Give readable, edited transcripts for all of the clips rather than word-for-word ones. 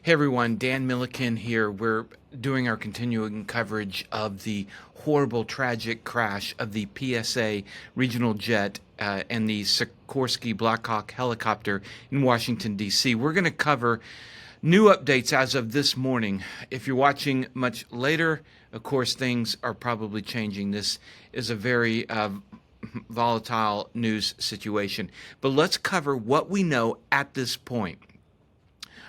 Hey everyone, Dan Milliken here. We're doing our continuing coverage of the horrible, tragic crash of the PSA regional jet and the Sikorsky Blackhawk helicopter in Washington, D.C. We're going to cover new updates as of this morning. If you're watching much later, of course, things are probably changing. This is a very volatile news situation. But let's cover what we know at this point.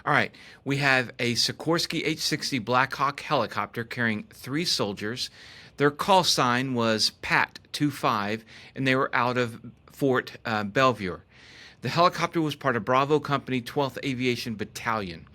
All right, we have a Sikorsky H-60 Blackhawk helicopter carrying 3 soldiers. Their call sign was Pat 25, and they were out of Fort Belvoir. The helicopter was part of Bravo Company 12th Aviation Battalion.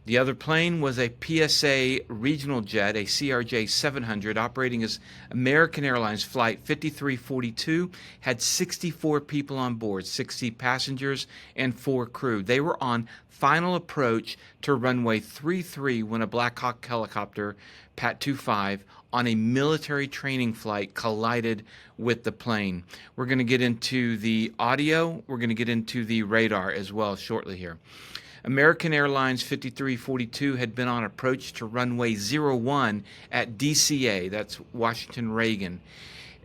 The other plane was a PSA regional jet, a CRJ 700, operating as American Airlines Flight 5342, had 64 people on board, 60 passengers and 4 crew. They were on final approach to runway 33 when a Blackhawk helicopter, Pat 25, on a military training flight collided with the plane. We're going to get into the audio. We're going to get into the radar as well shortly here. American Airlines 5342 had been on approach to runway 01 at DCA, that's Washington Reagan.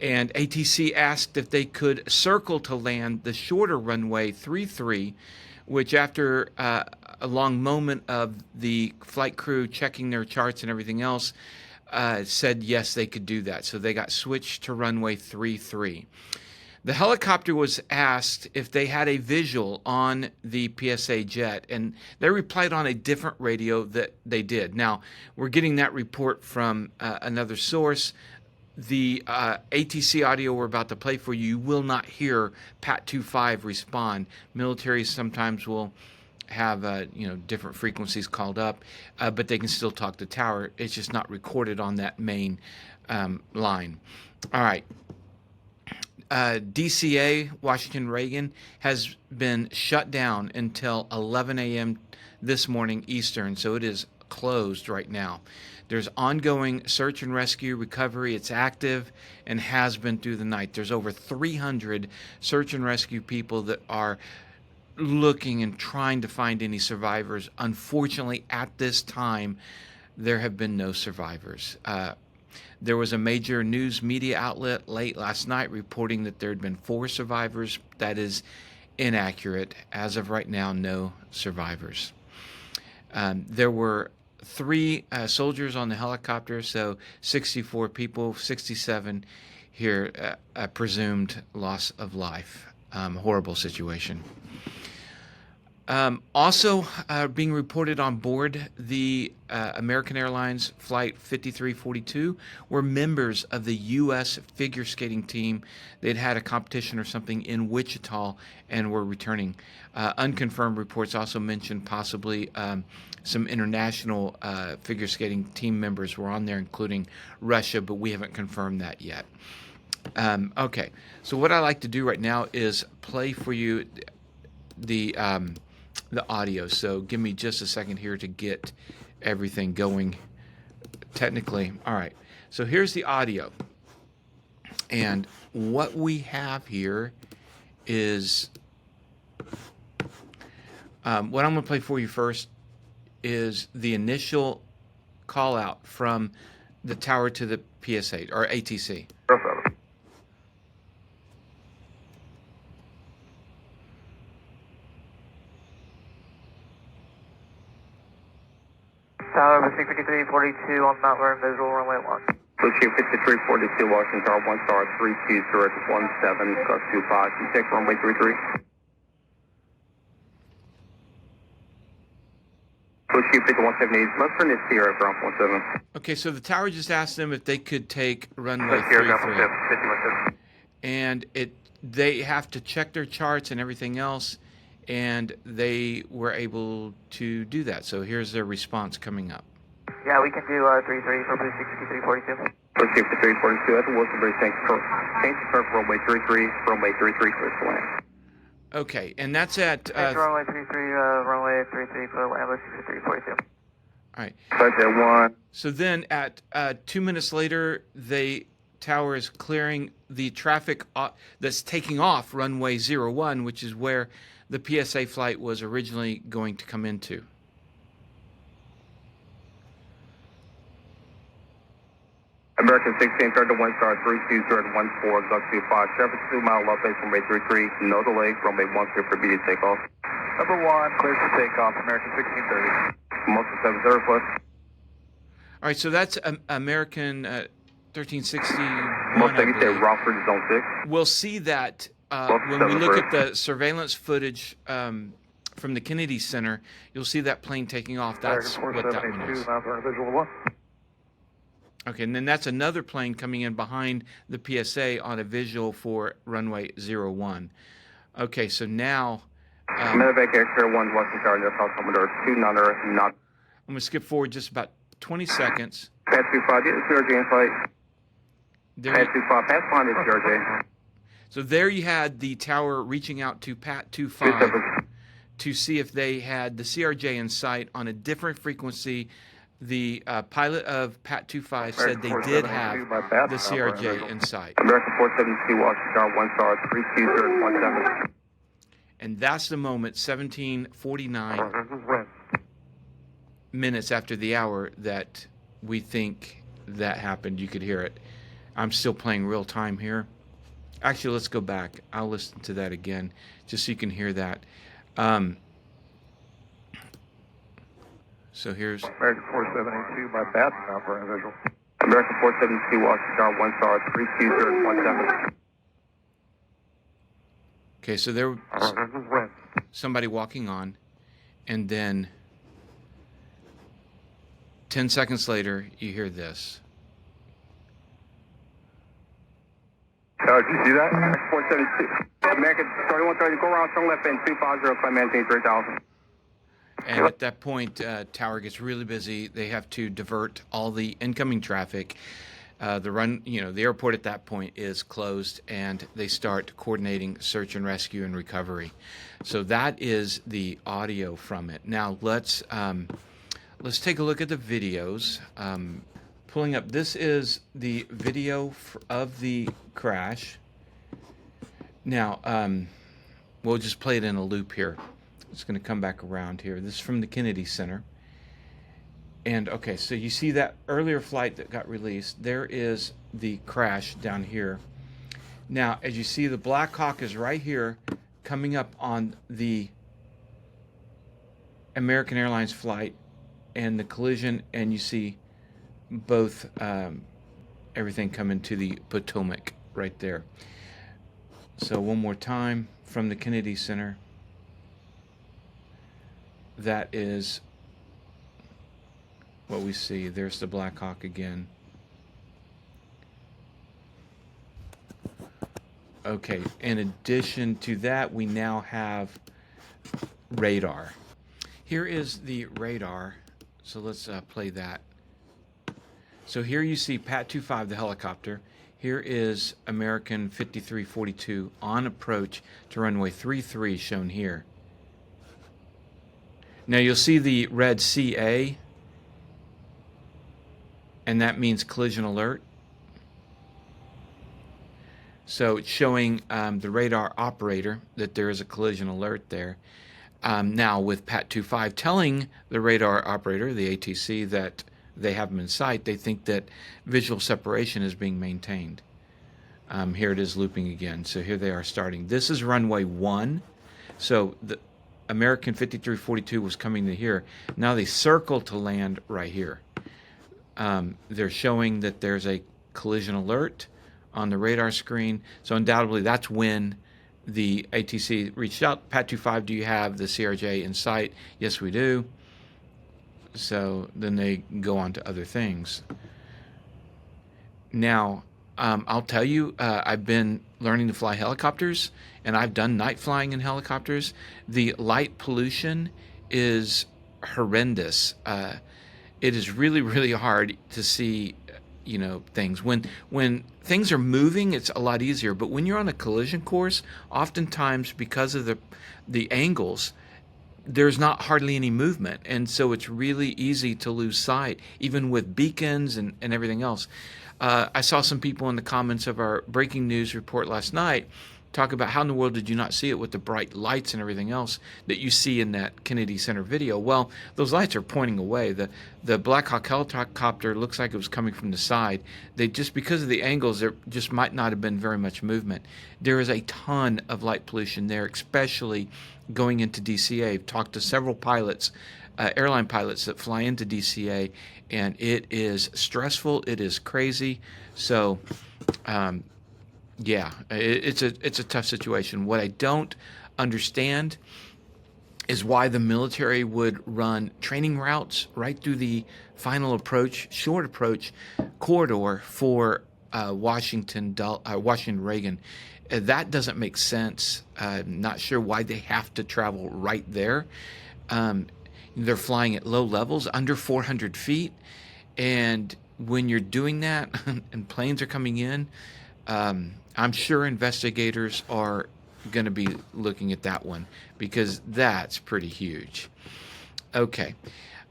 And ATC asked if they could circle to land the shorter runway 33, which after a long moment of the flight crew checking their charts and everything else, said yes, they could do that. So they got switched to runway 33. The helicopter was asked if they had a visual on the PSA jet, and they replied on a different radio that they did. Now, we're getting that report from another source. The ATC audio we're about to play for you, you will not hear Pat 25 respond. Militaries sometimes will have different frequencies called up, but they can still talk to tower. It's just not recorded on that main line. All right. DCA, Washington Reagan, has been shut down until 11 a.m. this morning Eastern, so it is closed right now. There's ongoing search and rescue recovery. It's active and has been through the night. There's over 300 search and rescue people that are looking and trying to find any survivors. Unfortunately, at this time, there have been no survivors. There was a major news media outlet late last night reporting that there had been 4 survivors. That is inaccurate. As of right now, no survivors. There were 3 soldiers on the helicopter, so 64 people, 67 here, presumed loss of life. Horrible situation. Also being reported on board the American Airlines Flight 5342 were members of the U.S. figure skating team. They'd had a competition or something in Wichita and were returning. Unconfirmed reports also mentioned possibly some international figure skating team members were on there, including Russia, but we haven't confirmed that yet. Okay, so what I like to do right now is play for you the audio. So give me just a second here to get everything going technically. All right. So here's the audio. And what we have here is what I'm going to play for you first is the initial call out from the tower to the PSA or ATC. Tower 5342 on Mount Vernon, visual runway 1. Pushing 5342, Washington Tower 1 star 32017, gust 25, can you take runway 33? Pushing 5178, left turn is Sierra ground 17. Okay, so the tower just asked them if they could take runway 33. And they have to check their charts and everything else, and they were able to do that. So here's their response coming up. Yeah, we can do 33 for Blue 6342. Blue 6342 at the Wilson Bridge, thanks for runway 33, runway 33, clear to land. Okay, and that's at... runway 33, runway 33 for land, Blue 6342. All right. Budget 1. So then at 2 minutes later, the tower is clearing the traffic that's taking off runway 01, which is where the PSA flight was originally going to come into. American 16, turn to 1 star 320 to 14, Gulf 25, traffic 2 mile left base runway 33, no delay, runway 1 clear for immediate takeoff. Number 1, clear for takeoff, American 1630. Multiple 7 plus. All right, so that's American 1361. Most I you say believe. Rockford zone 6. We'll see that when we look at the surveillance footage from the Kennedy Center. You'll see that plane taking off. That's what that one is. Visual 1. Okay, and then that's another plane coming in behind the PSA on a visual for runway 01. Okay, so now Medevac Air 1 Western Tower, Near House Commodore 29er, not. I'm going to skip forward just about 20 seconds. Pat 25, get the CRJ in flight. There, Pat 25, pass behind the CRJ. so there you had the tower reaching out to Pat 25 to see if they had the CRJ in sight on a different frequency. The pilot of Pat 25 said they did have the CRJ in sight. American 472, Washington Tower, 1 star 320 And that's the moment, 17:49 minutes after the hour, that we think that happened. You could hear it. I'm still playing real time here. Actually, let's go back. I'll listen to that again just so you can hear that. So here's American 4782 by Bath now for a visual. American 472, Washington Tower, 1 star 320 okay. So there was somebody walking on, and then 10 seconds later, you hear this. Did you see that? 472. American 3130, go around, turn left in 250, climb maintain 3000. And at that point, tower gets really busy. They have to divert all the incoming traffic. The airport at that point is closed, and they start coordinating search and rescue and recovery. So that is the audio from it. Now let's take a look at the videos. Pulling up, this is the video of the crash. Now we'll just play it in a loop here. It's going to come back around here. This is from the Kennedy Center. And okay, so you see that earlier flight that got released. There is the crash down here. Now, as you see, the Blackhawk is right here coming up on the American Airlines flight and the collision, and you see both everything coming to the Potomac right there. So one more time from the Kennedy Center. That is what we see. There's the Blackhawk again. Okay, in addition to that, we now have radar. Here is the radar. So let's play that. So here you see Pat 25, the helicopter. Here is American 5342 on approach to runway 33 shown here. Now you'll see the red CA, and that means collision alert. So it's showing the radar operator that there is a collision alert there. Now with Pat 25 telling the radar operator, the ATC, that they have them in sight, they think that visual separation is being maintained. Here it is looping again. So here they are starting. This is runway 1. So the American 5342 was coming to here. Now they circle to land right here. They're showing that there's a collision alert on the radar screen. So undoubtedly that's when the ATC reached out. Pat 25, do you have the CRJ in sight? Yes, we do. So then they go on to other things. Now, I'll tell you, I've been learning to fly helicopters, and I've done night flying in helicopters. The light pollution is horrendous. It is really, really hard to see, things. When things are moving, it's a lot easier. But when you're on a collision course, oftentimes because of the angles, there's not hardly any movement, and so it's really easy to lose sight, even with beacons and everything else. I saw some people in the comments of our breaking news report last night talk about how in the world did you not see it with the bright lights and everything else that you see in that Kennedy Center video. Well, those lights are pointing away. The Blackhawk helicopter looks like it was coming from the side. They just, because of the angles, there just might not have been very much movement. There is a ton of light pollution there, especially going into DCA. I've talked to several pilots, airline pilots that fly into DCA, and it is stressful. It is crazy. So, yeah, it's a tough situation. What I don't understand is why the military would run training routes right through the final approach, short approach corridor for Washington Reagan. That doesn't make sense. Not sure why they have to travel right there. They're flying at low levels, under 400 feet. And when you're doing that and planes are coming in, I'm sure investigators are going to be looking at that one because that's pretty huge. Okay.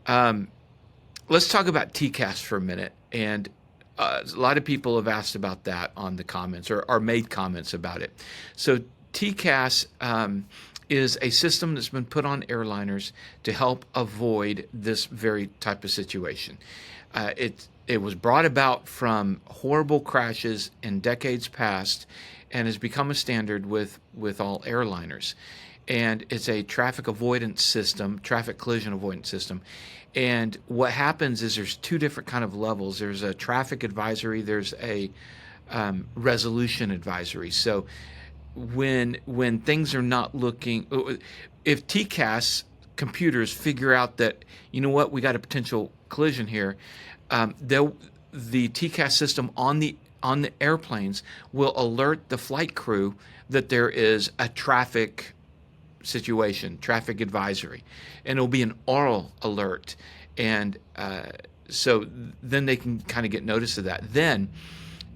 Let's talk about TCAS for a minute. And a lot of people have asked about that on the comments or made comments about it. So TCAS is a system that's been put on airliners to help avoid this very type of situation. It was brought about from horrible crashes in decades past and has become a standard with all airliners. And it's a traffic avoidance system, traffic collision avoidance system. And what happens is there's two different kind of levels. There's a traffic advisory, there's a resolution advisory. So when things are not looking, if TCAS computers figure out that, you know what, we got a potential collision here, the TCAS system on the airplanes will alert the flight crew that there is a traffic situation, traffic advisory, and it'll be an oral alert, and so then they can kind of get notice of that. Then,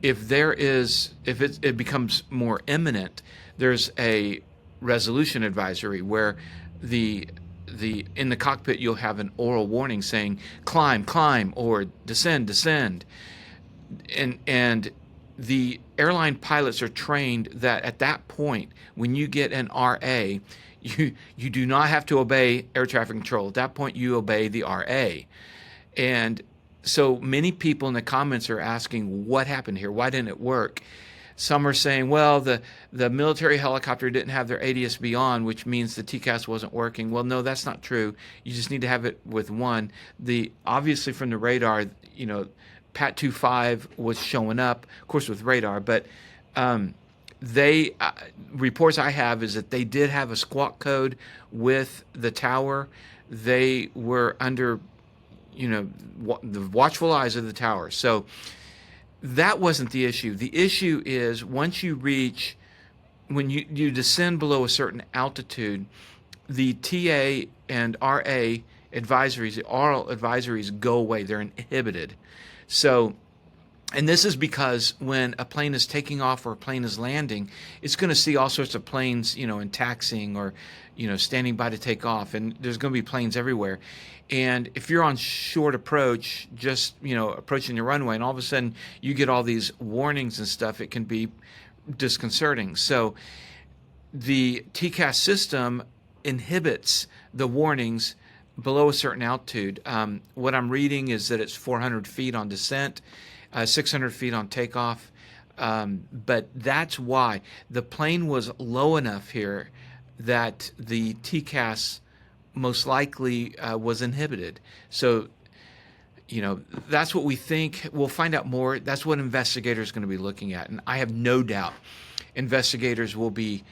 if it becomes more imminent, there's a resolution advisory where in the cockpit you'll have an oral warning saying climb, climb, or descend, descend, and the airline pilots are trained that at that point when you get an RA, you do not have to obey air traffic control. At that point you obey the RA. And so many people in the comments are asking what happened here, why didn't it work? Some are saying, well, the military helicopter didn't have their ADS-B on, which means the TCAS wasn't working. Well, no, that's not true. You just need to have it with one. Obviously from the radar, PAT 25 was showing up, of course, with radar, but reports I have is that they did have a squawk code with the tower. They were under, the watchful eyes of the tower. So that wasn't the issue. The issue is when you descend below a certain altitude, the TA and RA advisories, the oral advisories go away. They're inhibited. So, and this is because when a plane is taking off or a plane is landing, it's going to see all sorts of planes, in taxiing or, standing by to take off. And there's going to be planes everywhere. And if you're on short approach, just, approaching the runway, and all of a sudden you get all these warnings and stuff, it can be disconcerting. So the TCAS system inhibits the warnings below a certain altitude. What I'm reading is that it's 400 feet on descent, 600 feet on takeoff. But that's why the plane was low enough here that the TCAS most likely was inhibited. So, that's what we think. We'll find out more. That's what investigators are going to be looking at. And I have no doubt investigators will be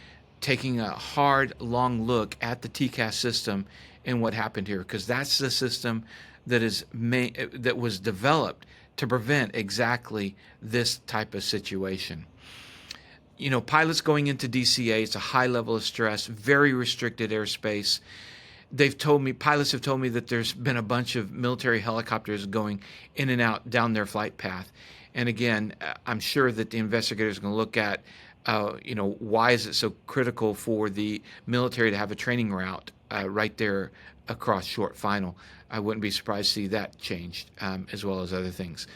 taking a hard, long look at the TCAS system and what happened here, because that's the system that was developed to prevent exactly this type of situation. Pilots going into DCA, it's a high level of stress, very restricted airspace. Pilots have told me that there's been a bunch of military helicopters going in and out down their flight path. And again, I'm sure that the investigators are going to look at, why is it so critical for the military to have a training route right there across short final. I wouldn't be surprised to see that changed, as well as other things.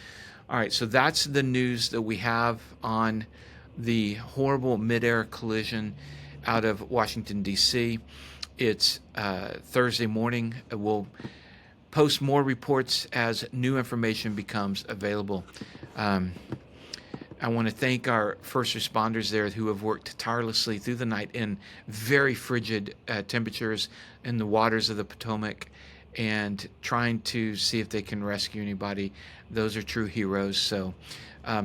All right, so that's the news that we have on the horrible Midair collision out of Washington, D.C. It's Thursday morning. We'll post more reports as new information becomes available. I want to thank our first responders there who have worked tirelessly through the night in very frigid temperatures in the waters of the Potomac and trying to see if they can rescue anybody. Those are true heroes. So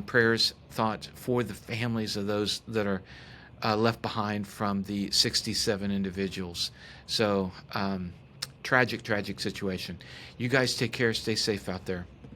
prayers, thoughts for the families of those that are left behind from the 67 individuals. So tragic situation. You guys take care. Stay safe out there.